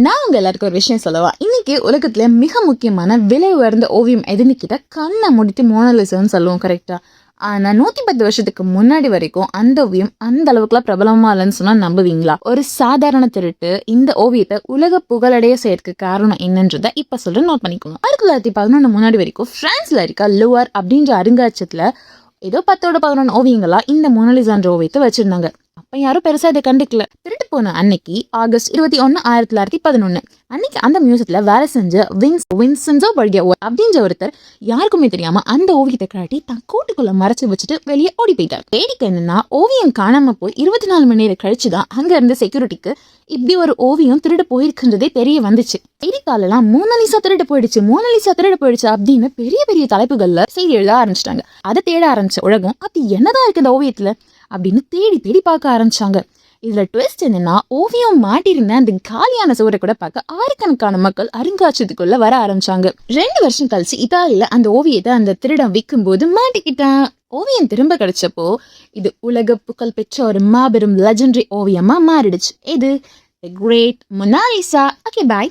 நான் உங்க எல்லாருக்கும் ஒரு விஷயம் சொல்லவா. இன்னைக்கு உலகத்துல மிக முக்கியமான விலை உயர்ந்த ஓவியம் எதுன்னு கிட்ட கண்ணை முடித்து மோனலிசான்னு சொல்லுவோம், கரெக்டா? ஆனா 110 வருஷத்துக்கு முன்னாடி வரைக்கும் அந்த ஓவியம் அந்த அளவுக்குலாம் பிரபலமா இல்லைன்னு சொன்னா நம்புவீங்களா? ஒரு சாதாரண திருட்டு இந்த ஓவியத்தை உலக புகழடைய செய்யறதுக்கு காரணம் என்னன்றதை இப்ப சொல்ற நோட் பண்ணிக்கோங்க. 1911 முன்னாடி வரைக்கும் பிரான்ஸ்ல இருக்க லுவர் அப்படின்ற அருங்காட்சியகத்துல ஏதோ 10-11 ஓவியங்களா இந்த மோனலிசான்ற ஓவியத்தை வச்சிருந்தாங்க. அப்ப யாரும் பெருசா இதை கண்டுக்கல. திருட்டு போன அன்னைக்கு ஆகஸ்ட் 21, 1911 அன்னைக்கு அந்த மியூசியத்துல வேலை செஞ்ச வின்சென்சோ பல்கியாவோ அப்படின்ற ஒருத்தர் யாருக்குமே தெரியாம அந்த ஓவியத்தை காட்டி தான் கூட்டுக்குள்ள மறைச்சு வச்சுட்டு வெளியே ஓடி போயிட்டார். வேடிக்கை என்னன்னா, ஓவியம் காணாம போய் 24 மணி நேரம் கழிச்சுதான் அங்க இருந்த செக்யூரிட்டிக்கு இப்படி ஒரு ஓவியம் திருடு போயிருக்குன்றதே தெரிய வந்துச்சு. செய்தித்தாளெல்லாம் மோனலிசா திருடு போயிடுச்சு அப்படின்னு பெரிய பெரிய தலைப்புகள்ல செய்தி எழுத ஆரம்பிச்சிட்டாங்க. அதை தேட ஆரம்பிச்ச உலகம் அப்படி என்னதான் இருக்கு இந்த ஓவியத்துல அப்படின்னு தேடி தேடி பார்க்க ஆரம்பிச்சாங்க. இதுல ட்விஸ்ட் என்னன்னா, ஓவியம் மாட்டிருந்த அந்த காலியான சுவரை கூட பார்க்க ஆயிரக்கணக்கான மக்கள் அருங்காட்சியத்துக்குள்ள வர ஆரம்பிச்சாங்க. 2 வருஷம் கழிச்சு இத்தாலியில அந்த ஓவியத்தை அந்த திருடம் விற்கும் போது மாட்டிக்கிட்டான். ஓவியம் திரும்ப கிடைச்சப்போ இது உலக புகழ் பெற்ற ஒரு மாபெரும் லெஜெண்டரி ஓவியமா மாறிடுச்சு. இது The Great Mona Lisa. Okay, bye.